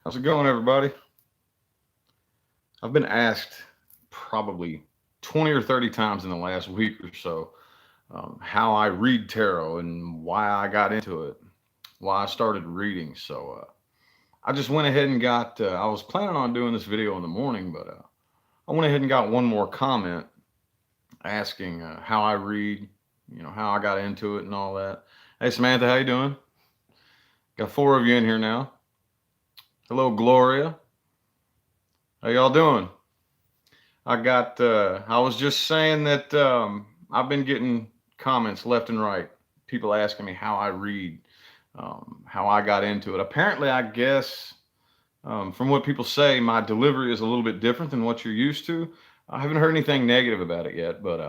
How's it going, everybody? I've been asked probably 20 or 30 times in the last week or so how I read tarot and why I got into it, why I started reading. So I just went ahead and got, I was planning on doing this video in the morning, but I went ahead and got one more comment asking how I read, how I got into it and all that. Hey, Samantha, how you doing? Got four of you in here now. Hello, Gloria. How y'all doing? I was just saying that I've been getting comments left and right. People asking me how I read, how I got into it. Apparently, I guess from what people say, my delivery is a little bit different than what you're used to. I haven't heard anything negative about it yet, but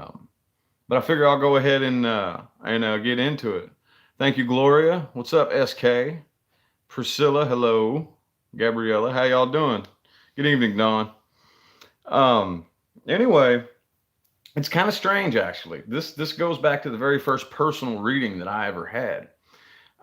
I figure I'll go ahead and get into it. Thank you, Gloria. What's up, SK? Priscilla, hello. Gabriella, how y'all doing? Good evening, Dawn. Um, anyway, it's kind of strange actually. This goes back to the very first personal reading that I ever had.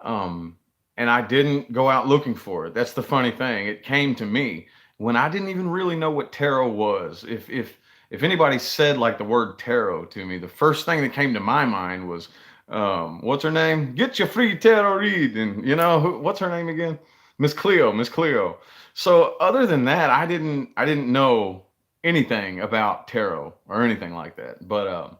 Um, and I didn't go out looking for it. That's the funny thing. It came to me when I didn't even really know what tarot was. If anybody said like the word tarot to me, the first thing that came to my mind was what's her name? Get your free tarot read. And what's her name again? Miss Cleo, Miss Cleo. So other than that, I didn't know anything about tarot or anything like that. But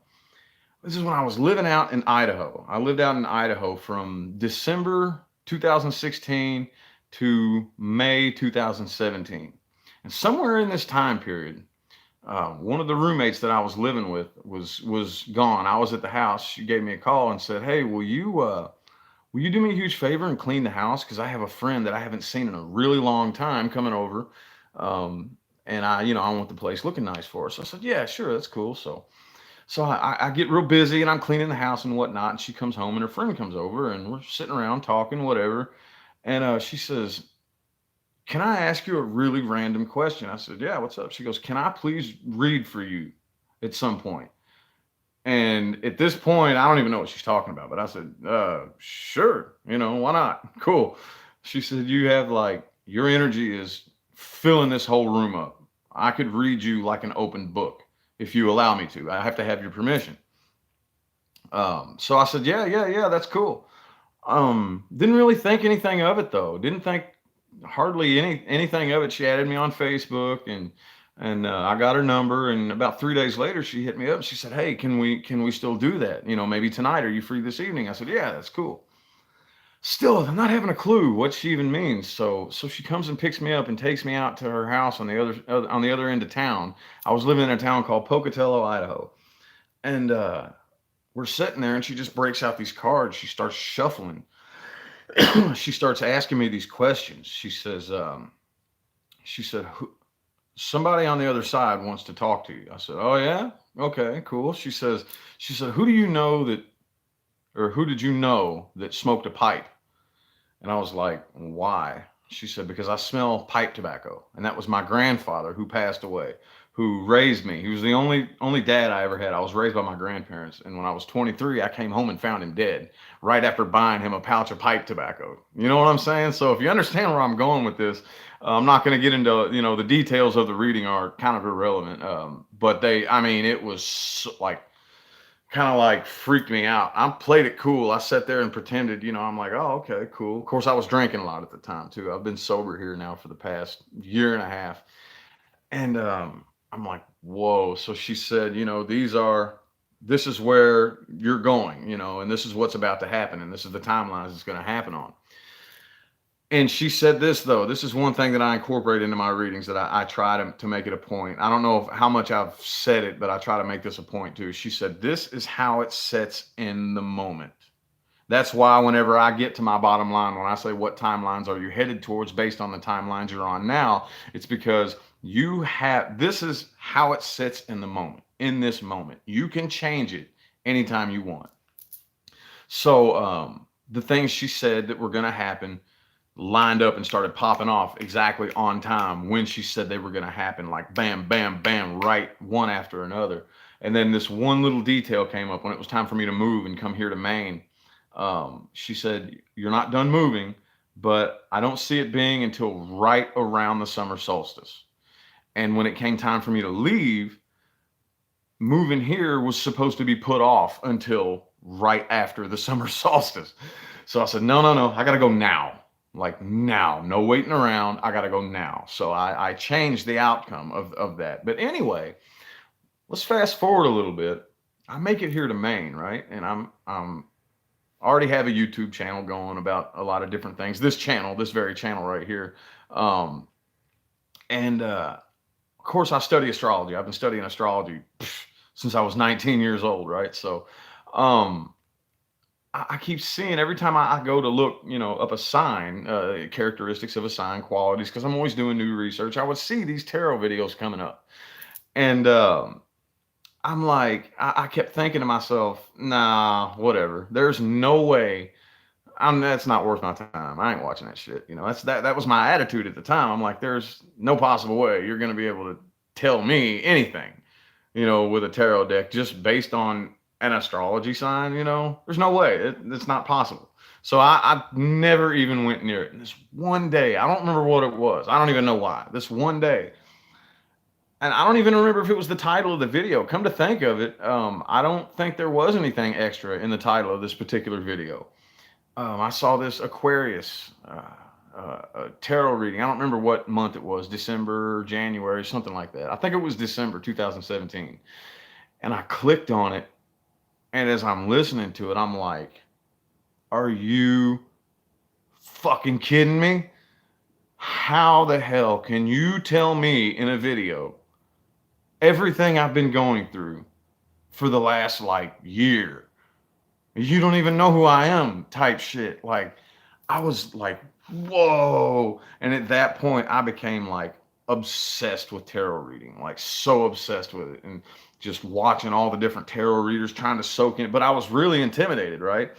this is when I was living out in Idaho. I lived out in Idaho from December 2016 to May 2017. And somewhere in this time period, one of the roommates that I was living with was gone. I was at the house. She gave me a call and said, "Hey, will you do me a huge favor and clean the house? Because I have a friend that I haven't seen in a really long time coming over, um, and I want the place looking nice for her." So I said, "Yeah, sure, that's cool." So I get real busy and I'm cleaning the house and whatnot. And she comes home and her friend comes over and we're sitting around talking, whatever. And she says, "Can I ask you a really random question?" I said, "Yeah, what's up?" She goes, "Can I please read for you at some point?" And at this point, I don't even know what she's talking about, but I said, sure, why not? Cool. She said, "You have like, your energy is filling this whole room up. I could read you like an open book if you allow me to. I have to have your permission." So I said, "Yeah, yeah, yeah, that's cool." Didn't really think anything of it though. Didn't think hardly anything of it. She added me on Facebook and I got her number. And about 3 days later, she hit me up. She said, "Hey, can we still do that? Maybe tonight. Are you free this evening?" I said, "Yeah, that's cool." Still, I'm not having a clue what she even means. So she comes and picks me up and takes me out to her house on the other end of town. I was living in a town called Pocatello, Idaho, and we're sitting there, and she just breaks out these cards. She starts shuffling. She starts asking me these questions. She said, "Somebody on the other side wants to talk to you." I said, "Oh yeah, okay, cool." She said, "Who do you know that, or who did you know that smoked a pipe?" And I was like, "Why?" She said, "Because I smell pipe tobacco." And that was my grandfather who passed away, who raised me. He was the only dad I ever had. I was raised by my grandparents. And when I was 23, I came home and found him dead right after buying him a pouch of pipe tobacco. You know what I'm saying? So if you understand where I'm going with this, I'm not going to get into, the details of the reading are kind of irrelevant. But I mean, it was like, kind of like freaked me out. I played it cool. I sat there and pretended, I'm like, "Oh, okay, cool." Of course, I was drinking a lot at the time too. I've been sober here now for the past year and a half. And I'm like, "Whoa." So she said, this is where you're going, and this is what's about to happen. And this is the timelines it's going to happen on. And she said this, though. This is one thing that I incorporate into my readings that I try to make it a point. I don't know how much I've said it, but I try to make this a point too. She said, "This is how it sets in the moment." That's why whenever I get to my bottom line, when I say what timelines are you headed towards based on the timelines you're on now, it's because this is how it sits in the moment, in this moment. You can change it anytime you want. So the things she said that were going to happen lined up and started popping off exactly on time when she said they were going to happen, like bam, bam, bam, right one after another. And then this one little detail came up when it was time for me to move and come here to Maine. She said, "You're not done moving, but I don't see it being until right around the summer solstice. And when it came time for me to leave, moving here was supposed to be put off until right after the summer solstice. So I said, no, no, no, I got to go now. Like now, no waiting around. I got to go now. So I changed the outcome of that. But anyway, let's fast forward a little bit. I make it here to Maine, right? And I'm already have a YouTube channel going about a lot of different things. This channel, this very channel right here. Um, and of course, I study astrology. I've been studying astrology since I was 19 years old, right? So um, I keep seeing every time I go to look, up a sign, characteristics of a sign, qualities, because I'm always doing new research. I would see these tarot videos coming up, and I'm like, I kept thinking to myself, nah, whatever. There's no way. That's not worth my time. I ain't watching that shit. That was my attitude at the time. I'm like, there's no possible way you're gonna be able to tell me anything, with a tarot deck just based on an astrology sign. There's no way. It's not possible. So I never even went near it. And this one day, I don't remember what it was. I don't even know why. This one day, and I don't even remember if it was the title of the video. Come to think of it, I don't think there was anything extra in the title of this particular video. I saw this Aquarius tarot reading. I don't remember what month it was, December, January, something like that. I think it was December 2017. And I clicked on it. And as I'm listening to it, I'm like, are you fucking kidding me? How the hell can you tell me in a video everything I've been going through for the last year? You don't even know who I am type shit. Like, I was like, whoa. And at that point, I became obsessed with tarot reading, so obsessed with it. And just watching all the different tarot readers trying to soak in it. But I was really intimidated, right?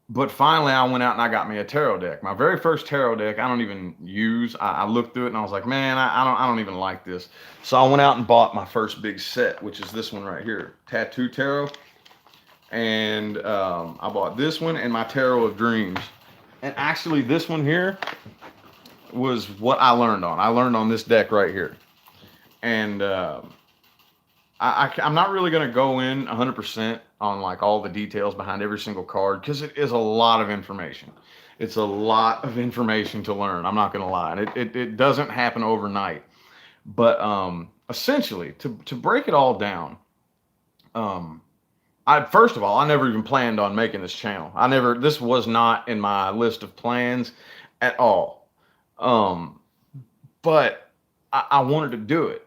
But finally, I went out and I got me a tarot deck. My very first tarot deck, I don't even use. I looked through it and I was like, man, I don't even like this. So I went out and bought my first big set, which is this one right here, Tattoo Tarot. And I bought this one and my Tarot of Dreams. And actually, this one here was what I learned on. I learned on this deck right here. And I'm not really going to go in 100% on all the details behind every single card, because it is a lot of information. It's a lot of information to learn. I'm not going to lie. It doesn't happen overnight. But essentially, to break it all down, first of all, I never even planned on making this channel. This was not in my list of plans at all. But I wanted to do it,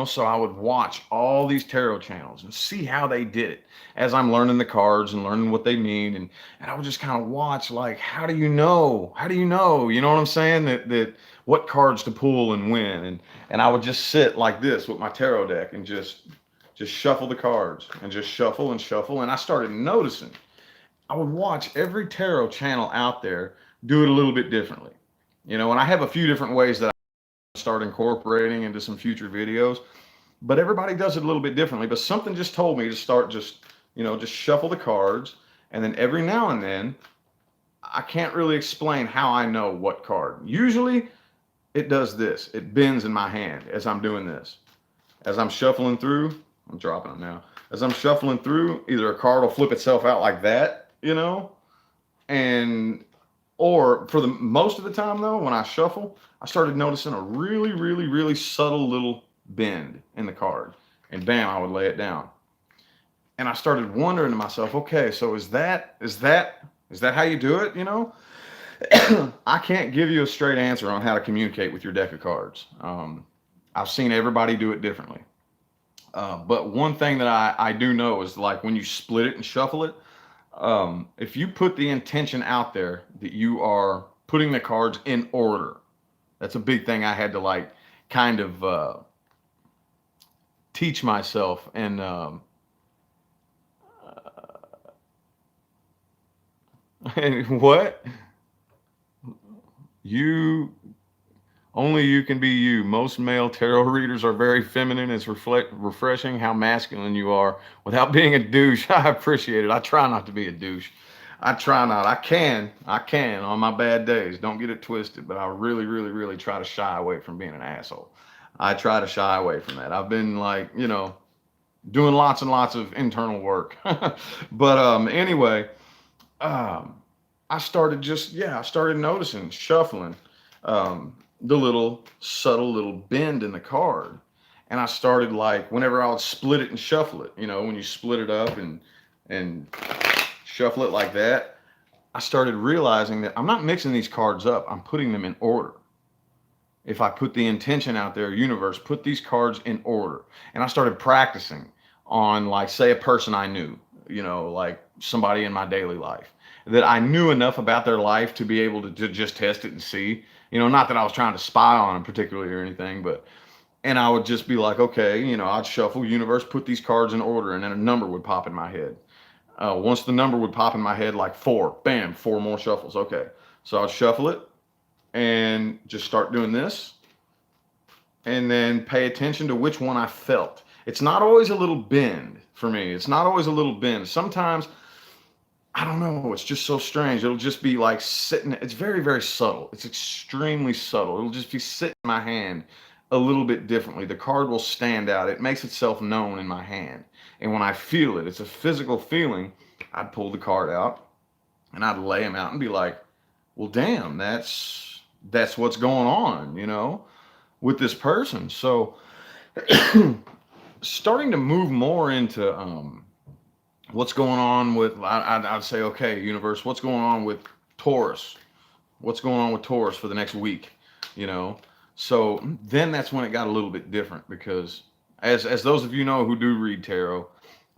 so I would watch all these tarot channels and see how they did it as I'm learning the cards and learning what they mean. And I would just kind of watch, how do you know? How do you know? You know what I'm saying? That what cards to pull and when. And I would just sit like this with my tarot deck and just shuffle the cards and just shuffle and shuffle. And I started noticing I would watch every tarot channel out there do it a little bit differently, and I have a few different ways that I start incorporating into some future videos, but everybody does it a little bit differently. But something just told me to start just shuffle the cards. And then every now and then, I can't really explain how I know what card. Usually it does this. It bends in my hand as I'm doing this. As I'm shuffling through, I'm dropping them now. As I'm shuffling through, either a card will flip itself out like that, and or for the most of the time though, when I shuffle, I started noticing a really, really, really subtle little bend in the card, and bam, I would lay it down. And I started wondering to myself, okay, so is that how you do it? I can't give you a straight answer on how to communicate with your deck of cards. I've seen everybody do it differently. But one thing that I do know is when you split it and shuffle it, if you put the intention out there that you are putting the cards in order, that's a big thing I had to kind of teach myself. And what? Only you can be you. Most male tarot readers are very feminine. It's refreshing how masculine you are without being a douche. I appreciate it. I try not to be a douche. I try not. I can on my bad days. Don't get it twisted, but I really, really, really try to shy away from being an asshole. I try to shy away from that. I've been like, doing lots and lots of internal work. But anyway, um, I started noticing shuffling, the little subtle little bend in the card. And I started like, whenever I would split it and shuffle it, when you split it up and shuffle it like that, I started realizing that I'm not mixing these cards up. I'm putting them in order. If I put the intention out there, universe, put these cards in order. And I started practicing on, like, say, a person I knew, like somebody in my daily life that I knew enough about their life to be able to just test it and see, not that I was trying to spy on them particularly or anything, but, and I would just be like, okay, I'd shuffle, universe, put these cards in order, and then a number would pop in my head. Once the number would pop in my head, like four, bam, four more shuffles. Okay. So I'd shuffle it and just start doing this and then pay attention to which one I felt. It's not always a little bend for me. It's not always a little bend. Sometimes, I don't know, it's just so strange. It'll just be like sitting, it's very, very subtle. It's extremely subtle. It'll just be sitting in my hand a little bit differently. The card will stand out. It makes itself known in my hand. And when I feel it, it's a physical feeling. I'd pull the card out and I'd lay them out and be like, well, damn, that's what's going on, with this person. So starting to move more into what's going on with, I'd say, okay, universe, what's going on with Taurus? What's going on with Taurus for the next week? So then that's when it got a little bit different, because as those of you know who do read tarot,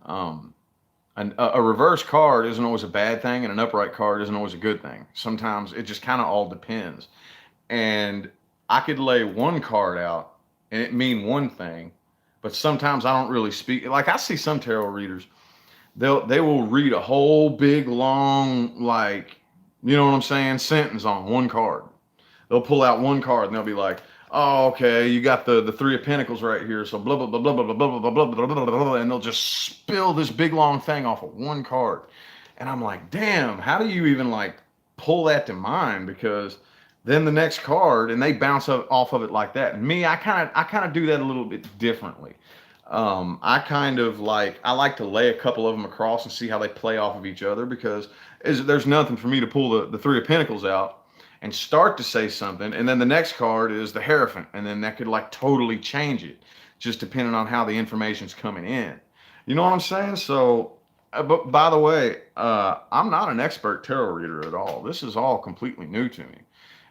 a reverse card isn't always a bad thing, and an upright card isn't always a good thing. Sometimes it just kind of all depends. And I could lay one card out and it mean one thing, but sometimes I don't really speak. Like, I see some tarot readers, they will read a whole big long, like, you know what I'm saying, sentence on one card. They'll pull out one card and they'll be like, oh, okay, you got the Three of Pentacles right here, so blah blah blah blah blah blah blah blah blah blah blah blah, and they'll just spill this big long thing off of one card. And I'm like, damn, how do you even like pull that to mind? Because then the next card, and they bounce off of it like that. And me, I kind of do that a little bit differently. I like to lay a couple of them across and see how they play off of each other, because there's nothing for me to pull the Three of Pentacles out and start to say something, and then the next card is the Hierophant, and then that could like totally change it, just depending on how the information's coming in. You know what I'm saying? So, but by the way, I'm not an expert tarot reader at all. This is all completely new to me.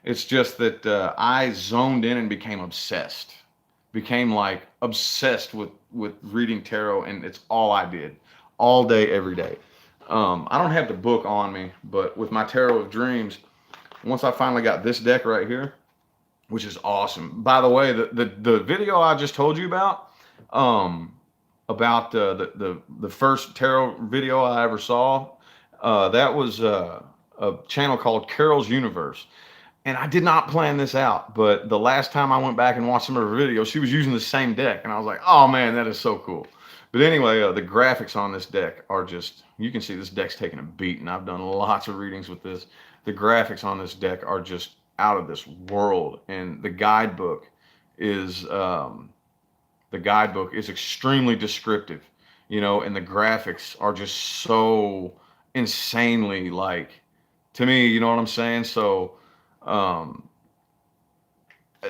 It's just that I zoned in and became obsessed. Became like obsessed with reading tarot, and it's all I did, all day, every day. I don't have the book on me, but with my Tarot of Dreams, once I finally got this deck right here, which is awesome. By the way, the video I just told you about the first tarot video I ever saw, that was a channel called Carol's Universe. And I did not plan this out, but the last time I went back and watched some of her videos, she was using the same deck, and I was like, oh man, that is so cool. But anyway, the graphics on this deck are just, you can see this deck's taking a beat, and I've done lots of readings with this. The graphics on this deck are just out of this world, and the guidebook is extremely descriptive, and the graphics are just so insanely, like, to me, you know what I'm saying? So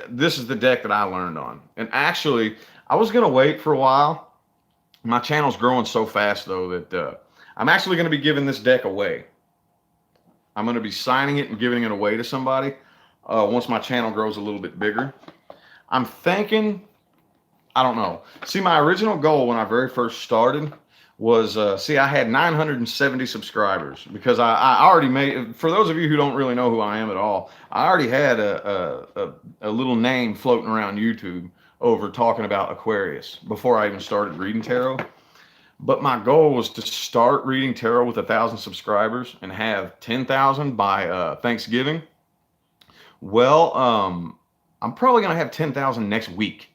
this is the deck that I learned on. And actually, I was gonna wait for a while. My channel's growing so fast though that I'm actually gonna be giving this deck away. I'm going to be signing it and giving it away to somebody once my channel grows a little bit bigger. I'm thinking, I don't know. See, my original goal when I very first started was, I had 970 subscribers, because I already made, for those of you who don't really know who I am at all, I already had a little name floating around YouTube over talking about Aquarius before I even started reading tarot. But my goal was to start reading tarot with 1,000 subscribers and have 10,000 by Thanksgiving. Well, I'm probably going to have 10,000 next week.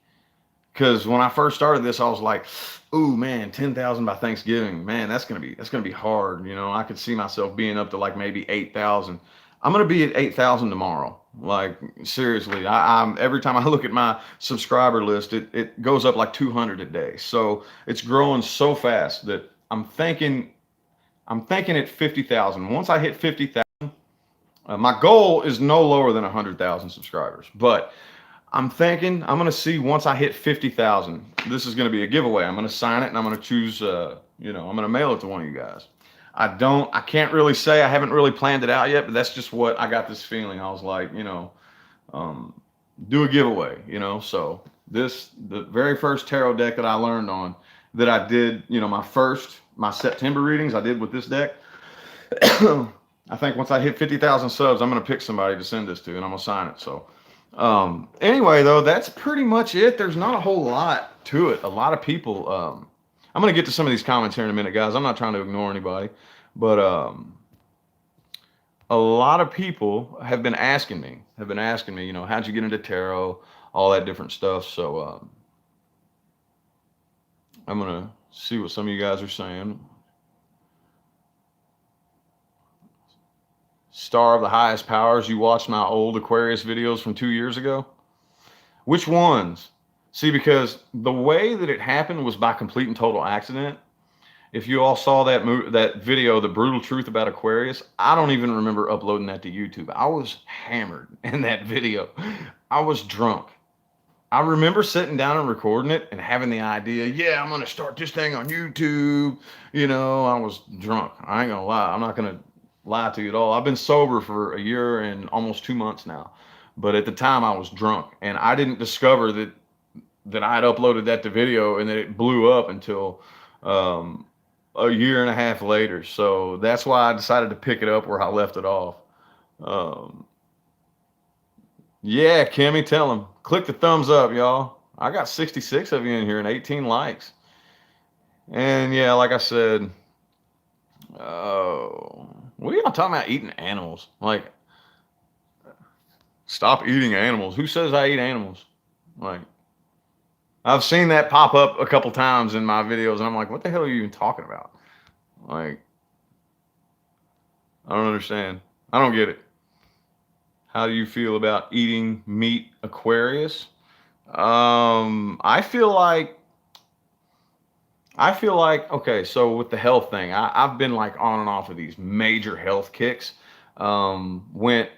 Because when I first started this, I was like, "Ooh, man, 10,000 by Thanksgiving, man, that's gonna be hard." You know, I could see myself being up to like maybe 8,000. I'm gonna be at 8,000 tomorrow. Like seriously, I'm every time I look at my subscriber list, it goes up like 200 a day. So it's growing so fast that I'm thinking at 50,000. Once I hit 50,000, my goal is no lower than 100,000 subscribers, but I'm thinking I'm gonna see once I hit 50,000. This is gonna be a giveaway. I'm gonna sign it and I'm gonna choose. I'm gonna mail it to one of you guys. I can't really say. I haven't really planned it out yet, but that's just what I got this feeling. I was like, um, do a giveaway. So the very first tarot deck that I learned on that I did. My September readings I did with this deck. I think once I hit 50,000 subs, I'm gonna pick somebody to send this to, and I'm gonna sign it. So. Anyway, though, that's pretty much it. There's not a whole lot to it. A lot of people, I'm going to get to some of these comments here in a minute, guys. I'm not trying to ignore anybody, but, a lot of people have been asking me, how'd you get into tarot, all that different stuff. So, I'm going to see what some of you guys are saying. Star of the highest powers, you watched my old Aquarius videos from 2 years ago? Which ones? See, because the way that it happened was by complete and total accident. If you all saw that video, The Brutal Truth About Aquarius, I don't even remember uploading that to YouTube. I was hammered in that video. I was drunk. I remember sitting down and recording it and having the idea, yeah, I'm going to start this thing on YouTube. I was drunk. I ain't going to lie. I'm not going to lie to you at all. I've been sober for a year and almost 2 months now. But at the time I was drunk and I didn't discover that I had uploaded that to video and that it blew up until a year and a half later. So that's why I decided to pick it up where I left it off. Yeah, Kimmy, tell him. Click the thumbs up, y'all. I got 66 of you in here and 18 likes. And yeah, like I said, what are y'all talking about eating animals? Like, stop eating animals. Who says I eat animals? Like, I've seen that pop up a couple times in my videos, and I'm like, what the hell are you even talking about? Like, I don't understand. I don't get it. How do you feel about eating meat, Aquarius? I feel like, okay, so with the health thing, I've been like on and off of these major health kicks. Went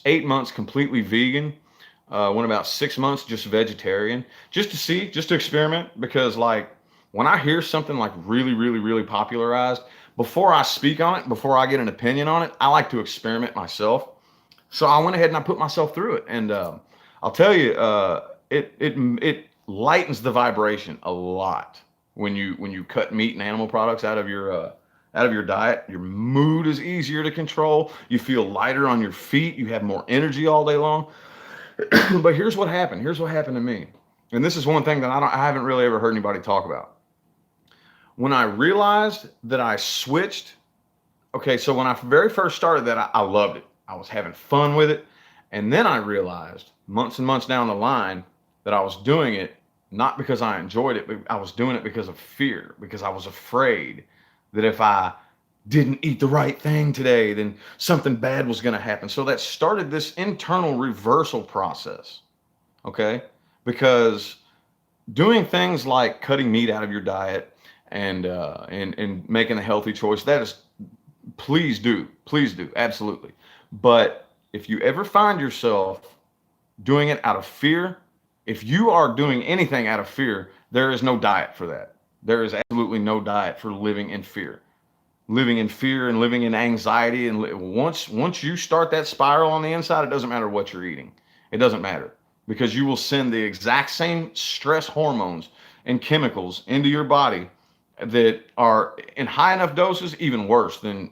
8 months completely vegan. Went about 6 months just vegetarian, just to experiment. Because like when I hear something like really, really, really popularized, before I speak on it, before I get an opinion on it, I like to experiment myself. So I went ahead and I put myself through it, and I'll tell you, it lightens the vibration a lot when you cut meat and animal products out of your diet. Your mood is easier to control. You feel lighter on your feet. You have more energy all day long. But here's what happened. Here's what happened to me, and this is one thing that I haven't really ever heard anybody talk about. When I realized that I switched, okay, so when I very first started that, I loved it. I was having fun with it. And then I realized months and months down the line that I was doing it not because I enjoyed it, but I was doing it because of fear, because I was afraid that if I didn't eat the right thing today, then something bad was going to happen. So that started this internal reversal process. Okay? Because doing things like cutting meat out of your diet and making a healthy choice, that is, please do, absolutely. But if you ever find yourself doing it out of fear, if you are doing anything out of fear, there is no diet for that. There is absolutely no diet for living in fear. Living in fear and living in anxiety. And once you start that spiral on the inside, it doesn't matter what you're eating. It doesn't matter, because you will send the exact same stress hormones and chemicals into your body that are in high enough doses, even worse than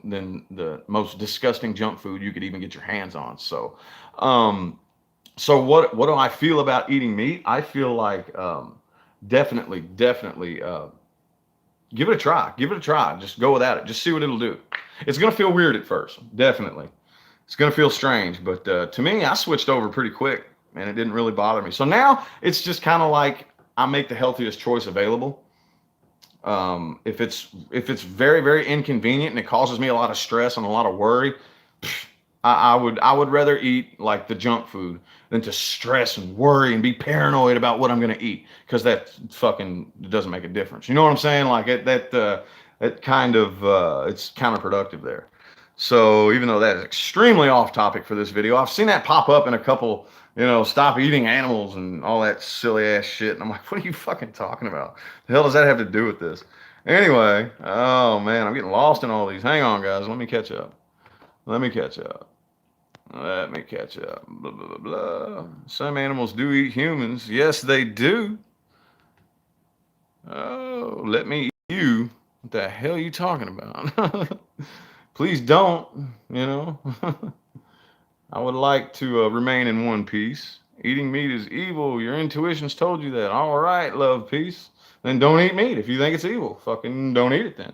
the most disgusting junk food you could even get your hands on. So, what do I feel about eating meat? I feel like definitely give it a try. Give it a try. Just go without it. Just see what it'll do. It's gonna feel weird at first, definitely. It's gonna feel strange, but to me, I switched over pretty quick. and it didn't really bother me. So now it's just kind of like I make the healthiest choice available. If it's very, very inconvenient and it causes me a lot of stress and a lot of worry, I would rather eat like the junk food than to stress and worry and be paranoid about what I'm gonna eat, because that fucking doesn't make a difference. You know what I'm saying? Like that kind of it's counterproductive there. So even though that is extremely off topic for this video, I've seen that pop up in a couple, stop eating animals and all that silly ass shit. And I'm like, what are you fucking talking about? The hell does that have to do with this? Anyway, oh man, I'm getting lost in all these. Hang on, guys. Let me catch up. Let me catch up. Let me catch up. Blah, blah, blah, blah. Some animals do eat humans. Yes, they do. Oh, let me eat you. What the hell are you talking about? Please don't, you know. I would like to remain in one piece. Eating meat is evil. Your intuition's told you that. All right, love, peace. Then don't eat meat if you think it's evil. Fucking don't eat it then.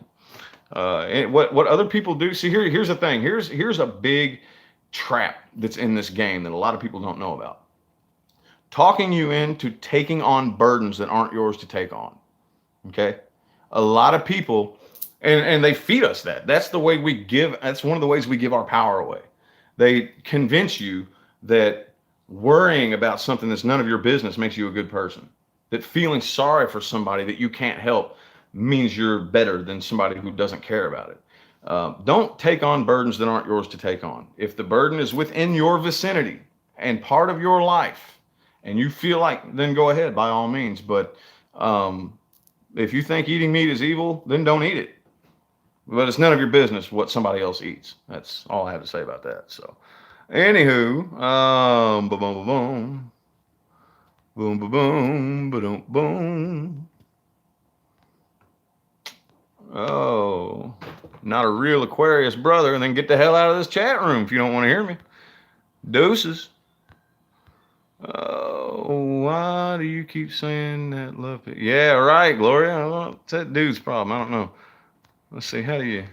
What other people do? See, here's the thing. Here's a big trap that's in this game that a lot of people don't know about. Talking you into taking on burdens that aren't yours to take on. Okay? A lot of people, and they feed us that. That's the way we give, that's one of the ways we give our power away. They convince you that worrying about something that's none of your business makes you a good person. That feeling sorry for somebody that you can't help means you're better than somebody who doesn't care about it. Don't take on burdens that aren't yours to take on. If the burden is within your vicinity and part of your life, and you feel like, then go ahead by all means. But if you think eating meat is evil, then don't eat it. But it's none of your business what somebody else eats. That's all I have to say about that. So, anywho, boom, boom, boom, boom, boom, boom, boom, boom. Oh, not a real Aquarius brother, and then get the hell out of this chat room if you don't want to hear me. Deuces. Oh, why do you keep saying that love? Yeah, right, Gloria. Well, it's that dude's problem. I don't know. Let's see. How do you?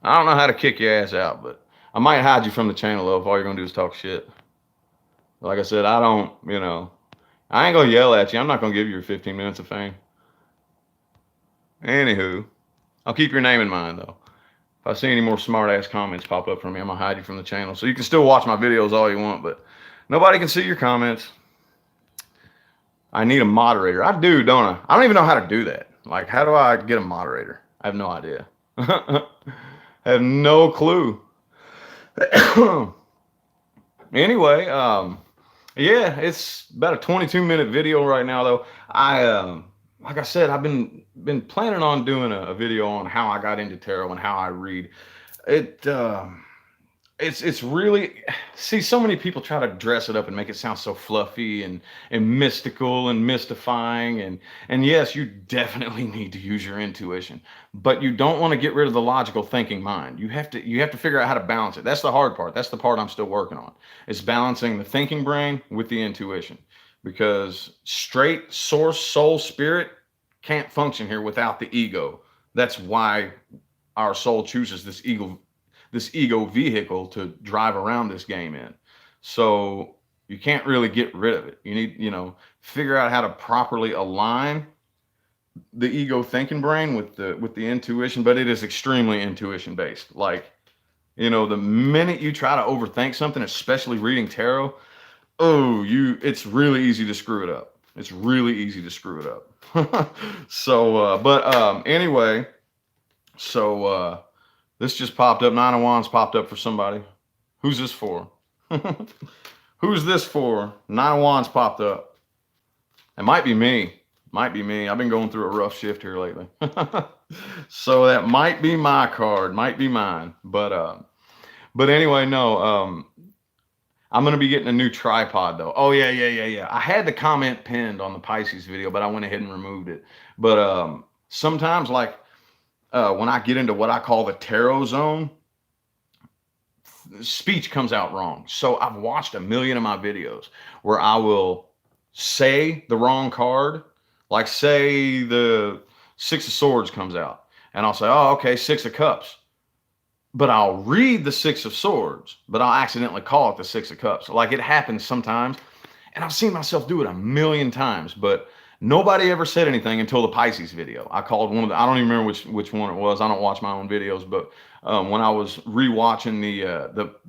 I don't know how to kick your ass out, but I might hide you from the channel though if all you're gonna do is talk shit. Like I said, I don't. I ain't gonna yell at you. I'm not gonna give you your 15 minutes of fame. Anywho, I'll keep your name in mind though. If I see any more smart ass comments pop up from me, I'm gonna hide you from the channel. So you can still watch my videos all you want, but nobody can see your comments. I need a moderator. I do, don't I? I don't even know how to do that. Like, how do I get a moderator? I have no idea. I have no clue. Anyway, yeah, it's about a 22-minute video right now though. Like I said, I've been planning on doing a video on how I got into tarot and how I read. It's really, see, so many people try to dress it up and make it sound so fluffy and mystical and mystifying, and yes, you definitely need to use your intuition, but you don't want to get rid of the logical thinking mind. You have to figure out how to balance it. That's the hard part. That's the part I'm still working on. It's balancing the thinking brain with the intuition, because straight source soul spirit can't function here without the ego. That's why our soul chooses this ego vehicle to drive around this game in. So you can't really get rid of it. You need, figure out how to properly align the ego thinking brain with the intuition, but it is extremely intuition based. Like, the minute you try to overthink something, especially reading tarot, it's really easy to screw it up. It's really easy to screw it up. So, anyway, so, this just popped up. 9 of Wands popped up for somebody. Who's this for? Who's this for? 9 of Wands popped up. It might be me. Might be me. I've been going through a rough shift here lately. So that might be my card. Might be mine. But anyway, no. I'm going to be getting a new tripod though. Oh yeah. I had the comment pinned on the Pisces video, but I went ahead and removed it. But sometimes, like, when I get into what I call the Taro Zone, speech comes out wrong. So I've watched a million of my videos where I will say the wrong card, like say the 6 of Swords comes out, and I'll say, oh, okay, 6 of Cups. but I'll read the Six of Swords, but I'll accidentally call it the Six of Cups. Like it happens sometimes. And I've seen myself do it a million times, but nobody ever said anything until the Pisces video. I called one of the, I don't even remember which one it was. I don't watch my own videos, but when I was rewatching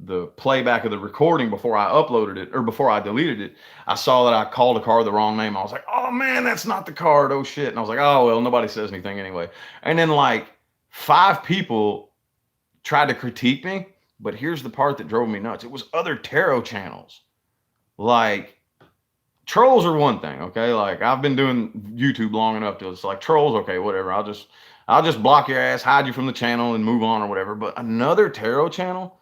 the playback of the recording before I uploaded it or before I deleted it, I saw that I called a card the wrong name. I was like, oh man, that's not the card. Oh shit. And I was like, oh well, nobody says anything anyway. And then like 5 people tried to critique me, but here's the part that drove me nuts. It was other tarot channels. Like trolls are one thing, okay? Like I've been doing YouTube long enough to it's like trolls, okay, whatever. I'll just block your ass, hide you from the channel, and move on or whatever. But another tarot channel,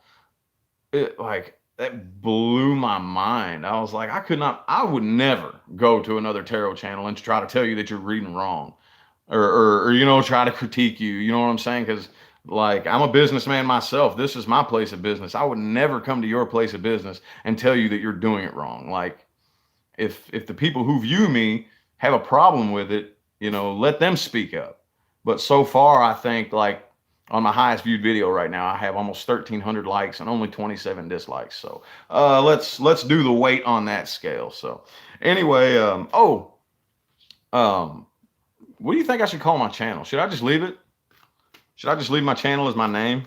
it like that blew my mind. I was like, I would never go to another tarot channel and try to tell you that you're reading wrong, or you know, try to critique you. You know what I'm saying? Because like I'm a businessman myself. This is my place of business. I would never come to your place of business and tell you that you're doing it wrong. Like if the people who view me have a problem with it, you know, let them speak up. But so far, I think like on my highest viewed video right now, I have almost 1,300 likes and only 27 dislikes. So let's do the weight on that scale. So anyway, um, what do you think I should call my channel? Should I just leave it? Should I just leave my channel as my name?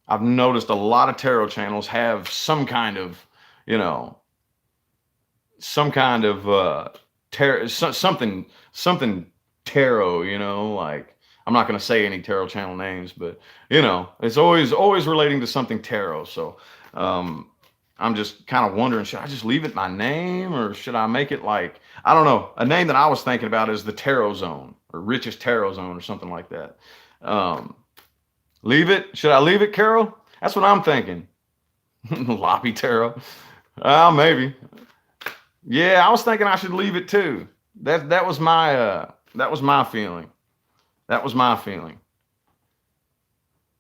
I've noticed a lot of tarot channels have some kind of, you know, some kind of something tarot, you know, like I'm not going to say any tarot channel names, but you know, it's always relating to something tarot. So um I'm just kind of wondering, should I just leave it my name or should I make it like, I don't know, a name that I was thinking about is the Taro Zone or Richest Taro Zone or something like that. um Leave it? Should I leave it, Carol? That's what I'm thinking. Loppy Tarot. Maybe. Yeah, I was thinking I should leave it too. That was my feeling. That was my feeling.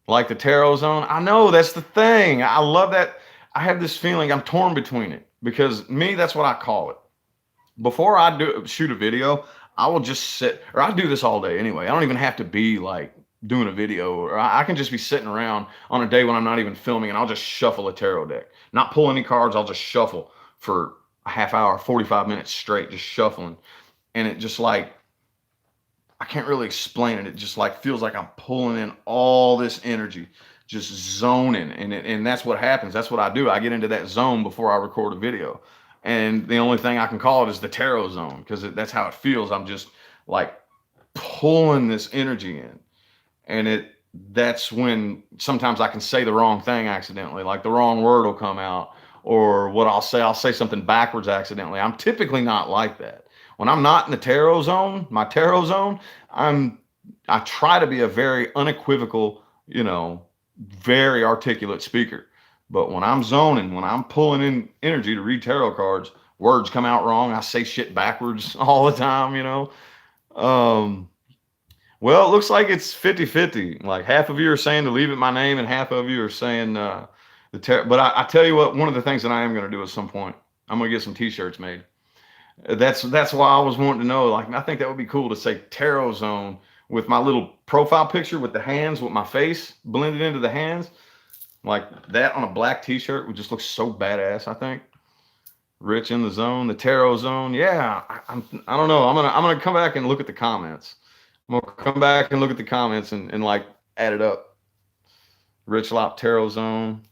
Like the Taro Zone. I know that's the thing. I love that. I have this feeling I'm torn between it because me, that's what I call it. Before I do shoot a video, I will just sit, or I do this all day anyway. I don't even have to be like doing a video, or I can just be sitting around on a day when I'm not even filming, and I'll just shuffle a tarot deck, not pull any cards. I'll just shuffle for a half hour, 45 minutes straight, just shuffling, and it just like I can't really explain it. It just like feels like I'm pulling in all this energy, just zoning, and that's what happens. That's what I do. I get into that zone before I record a video, and the only thing I can call it is the tarot zone because that's how it feels. I'm just like pulling this energy in, and that's when sometimes I can say the wrong thing accidentally, like the wrong word will come out, or what I'll say something backwards accidentally. I'm typically not like that. When I'm not in the tarot zone, my tarot zone, I'm I try to be a very unequivocal, you know, very articulate speaker. But when I'm zoning, when I'm pulling in energy to read tarot cards, words come out wrong. I say shit backwards all the time, you know. Um, well, it looks like it's 50-50. Like half of you are saying to leave it my name, and half of you are saying but I tell you what, one of the things that I am going to do at some point, I'm going to get some T-shirts made. That's why I was wanting to know. Like, I think that would be cool to say Tarot Zone with my little profile picture with the hands, with my face blended into the hands, like that on a black T-shirt would just look so badass. I think. Rich in the zone, the Tarot Zone. Yeah, I don't know. I'm gonna come back and look at the comments. I'm gonna come back and look at the comments and like add it up. Rich Lopp Tarot Zone.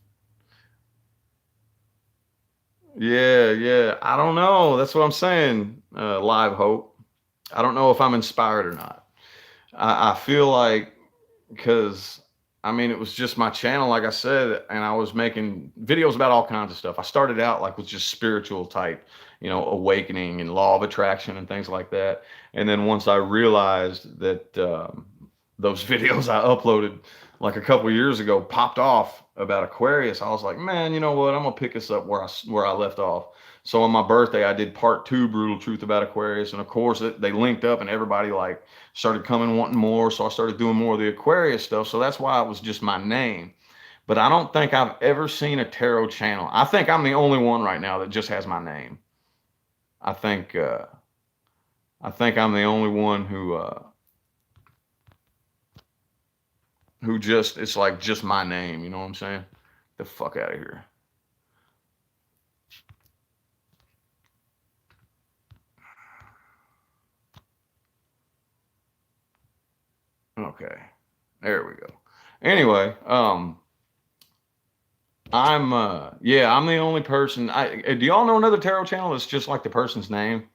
Yeah, yeah. I don't know. That's what I'm saying. Live Hope. I don't know if I'm inspired or not. I feel like because I mean it was just my channel, like I said, and I was making videos about all kinds of stuff. I started out like with just spiritual type, you know, awakening and law of attraction and things like that. And then once I realized that those videos I uploaded like a couple years ago popped off about Aquarius, I was like, man, you know what? I'm gonna pick this up where I left off. So on my birthday, I did part two, Brutal Truth about Aquarius, and of course they linked up, and everybody like started coming wanting more. So I started doing more of the Aquarius stuff. So that's why it was just my name. But I don't think I've ever seen a tarot channel. I think I'm the only one right now that just has my name. I think I think I'm the only one who who just, it's like just my name. You know what I'm saying? The fuck out of here. Okay, there we go. Anyway, yeah, I'm the only person. Do y'all know another tarot channel that's just like the person's name,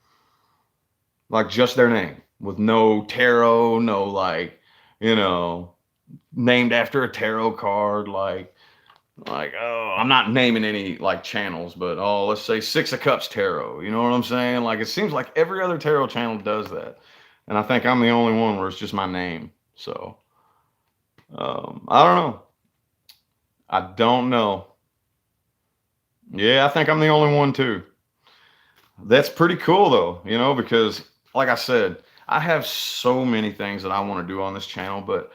like just their name with no tarot, no like, you know, named after a tarot card, like, oh, I'm not naming any like channels, but oh, let's say Six of Cups Tarot. You know what I'm saying? Like it seems like every other tarot channel does that, and I think I'm the only one where it's just my name. So I don't know. I don't know. Yeah, I think I'm the only one too. That's pretty cool though, you know, because like I said, I have so many things that I want to do on this channel, but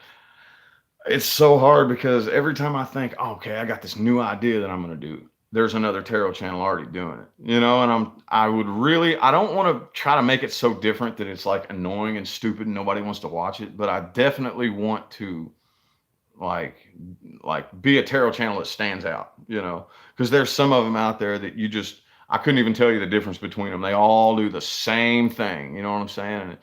it's so hard because every time I think, oh, okay, I got this new idea that I'm going to do, there's another tarot channel already doing it, you know, and I don't want to try to make it so different that it's like annoying and stupid and nobody wants to watch it, but I definitely want to like be a tarot channel that stands out, you know, because there's some of them out there that you just, I couldn't even tell you the difference between them. They all do the same thing, you know what I'm saying?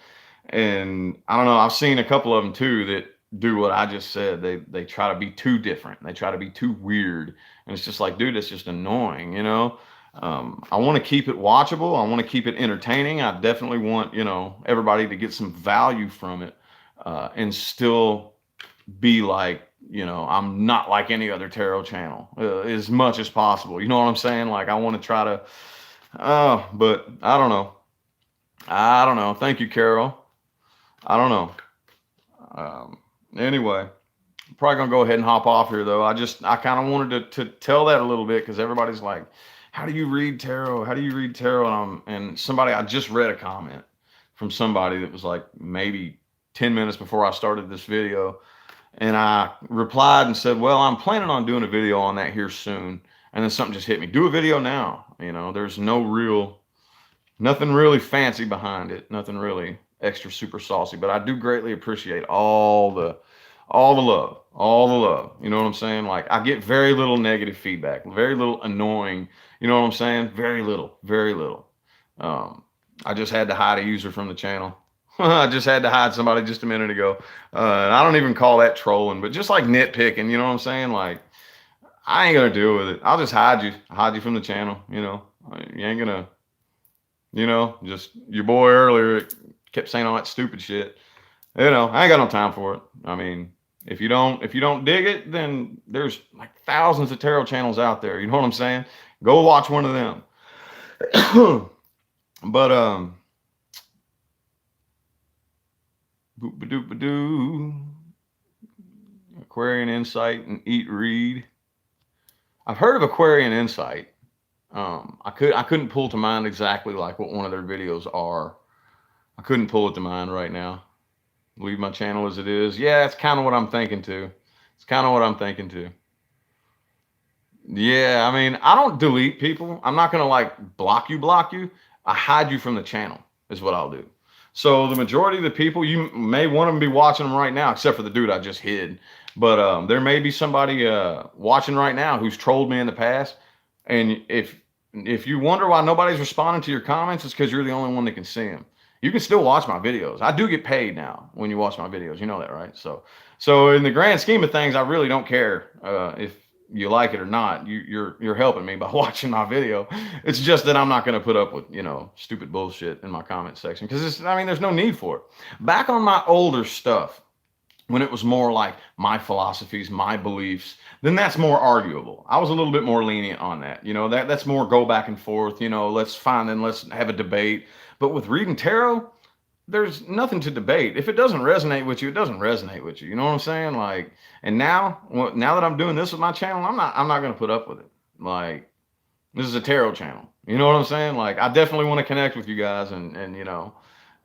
And I don't know, I've seen a couple of them too that do what I just said. They try to be too different. They try to be too weird, and it's just like, dude, it's just annoying, you know. I want to keep it watchable. I want to keep it entertaining. I definitely want, you know, everybody to get some value from it, and still be like, you know, I'm not like any other tarot channel, as much as possible. You know what I'm saying? Like I want to try to, but I don't know. I don't know. Thank you, Carol. I don't know. Um, anyway, I'm probably gonna go ahead and hop off here though. I kind of wanted to tell that a little bit because everybody's like, how do you read tarot? How do you read tarot? And somebody, I just read a comment from somebody that was like maybe 10 minutes before I started this video. And I replied and said, well, I'm planning on doing a video on that here soon. And then something just hit me. Do a video now. You know, there's nothing really fancy behind it. Nothing really extra super saucy. But I do greatly appreciate all the love, all the love. You know what I'm saying? Like I get very little negative feedback, very little annoying. You know what I'm saying? Very little, very little. Um, I just had to hide a user from the channel. I just had to hide somebody just a minute ago. And I don't even call that trolling, but just like nitpicking, you know what I'm saying? Like, I ain't gonna deal with it. I'll just hide you from the channel, you know. You ain't gonna, you know, just your boy earlier kept saying all that stupid shit. You know, I ain't got no time for it. I mean, if you don't dig it, then there's like thousands of tarot channels out there. You know what I'm saying? Go watch one of them. But boop a doop a doo. Aquarian Insight and Eat Read. I've heard of Aquarian Insight. I couldn't pull to mind exactly like what one of their videos are. I couldn't pull it to mind right now. Leave my channel as it is. Yeah, it's kind of what I'm thinking too. It's kind of what I'm thinking too. Yeah, I mean, I don't delete people. I'm not gonna like block you. I hide you from the channel is what I'll do. So the majority of the people, you may want to be watching them right now, except for the dude I just hid. But there may be somebody watching right now who's trolled me in the past. And if you wonder why nobody's responding to your comments, it's because you're the only one that can see them. You can still watch my videos. I do get paid now when you watch my videos. You know that, right? So in the grand scheme of things, I really don't care if you like it or not. You're helping me by watching my video. It's just that I'm not going to put up with, you know, stupid bullshit in my comment section because I mean, there's no need for it. Back on my older stuff, when it was more like my philosophies, my beliefs, then that's more arguable. I was a little bit more lenient on that. You know, that's more go back and forth, you know, let's have a debate. But with reading tarot, there's nothing to debate. If it doesn't resonate with you, it doesn't resonate with you. You know what I'm saying? Like, and now, now that I'm doing this with my channel, I'm not going to put up with it. Like, this is a tarot channel. You know what I'm saying? Like, I definitely want to connect with you guys and you know,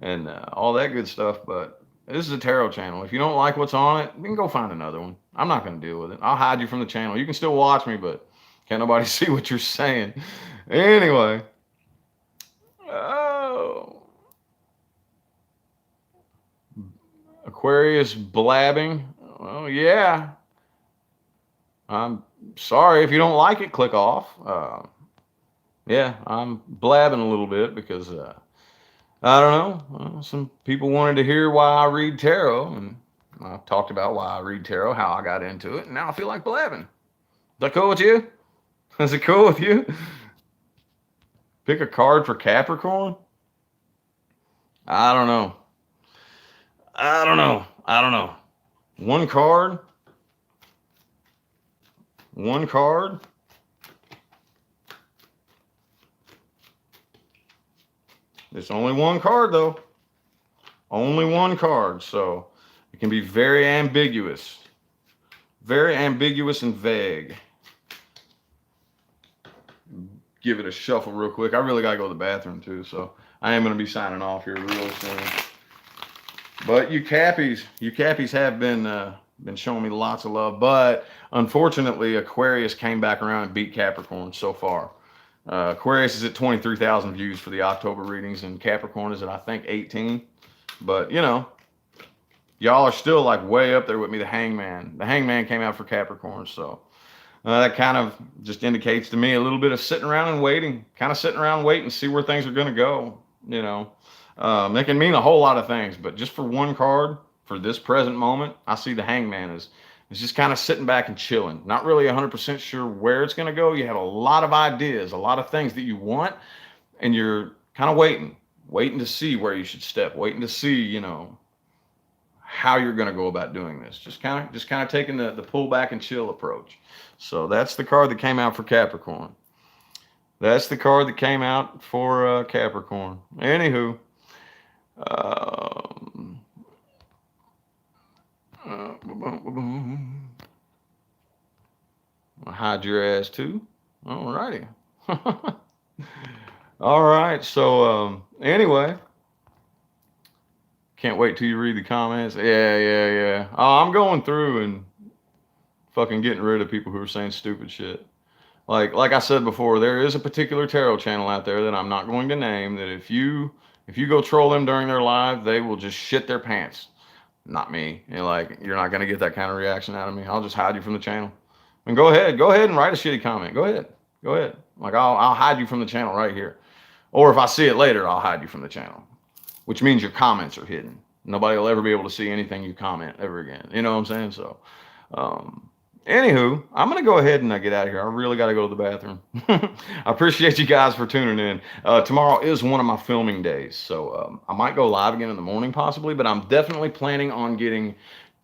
and all that good stuff. But this is a tarot channel. If you don't like what's on it, you can go find another one. I'm not going to deal with it. I'll hide you from the channel. You can still watch me, but can't nobody see what you're saying. Anyway. Oh. Aquarius blabbing. Well, yeah. I'm sorry if you don't like it. Click off. Yeah, I'm blabbing a little bit because I don't know. Some people wanted to hear why I read tarot, and I talked about why I read tarot, how I got into it, and now I feel like blabbing. Is that cool with you? Is it cool with you? Pick a card for Capricorn? I don't know. I don't know. I don't know. One card? One card? It's only one card, though. Only one card, so it can be very ambiguous. Very ambiguous and vague. Give it a shuffle real quick. I really got to go to the bathroom, too, so I am going to be signing off here real soon. But you Cappies have been showing me lots of love. But unfortunately, Aquarius came back around and beat Capricorn so far. Aquarius is at 23,000 views for the October readings, and Capricorn is at, I think, 18. But, you know, y'all are still like way up there with me. The Hangman came out for Capricorn, so that kind of just indicates to me a little bit of sitting around and waiting, kind of sitting around waiting to see where things are going to go. You know, that can mean a whole lot of things, but just for one card for this present moment, I see the Hangman as just kind of sitting back and chilling, not really 100% sure where it's going to go. You have a lot of ideas, a lot of things that you want, and you're kind of waiting to see where you should step, waiting to see, you know, how you're going to go about doing this. Just kind of taking the pull back and chill approach. So that's the card that came out for Capricorn. That's the card that came out for Capricorn. Anywho, I'll hide your ass too. All righty. All right. So anyway, can't wait till you read the comments. Yeah. Oh, I'm going through and fucking getting rid of people who are saying stupid shit. Like I said before, there is a particular tarot channel out there that I'm not going to name, that if you go troll them during their live, they will just shit their pants. Not me. You're not gonna get that kind of reaction out of me. I'll just hide you from the channel. And go ahead and write a shitty comment. Go ahead. Like I'll hide you from the channel right here. Or if I see it later, I'll hide you from the channel. Which means your comments are hidden. Nobody will ever be able to see anything you comment ever again. You know what I'm saying? So anywho, I'm going to go ahead and get out of here. I really got to go to the bathroom. I appreciate you guys for tuning in. Tomorrow is one of my filming days, so I might go live again in the morning possibly, but I'm definitely planning on getting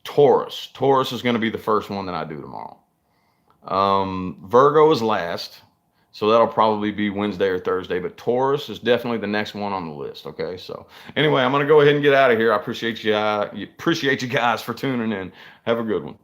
Taurus. Taurus is going to be the first one that I do tomorrow. Virgo is last, so that'll probably be Wednesday or Thursday, but Taurus is definitely the next one on the list, okay? So anyway, I'm going to go ahead and get out of here. I appreciate you guys for tuning in. Have a good one.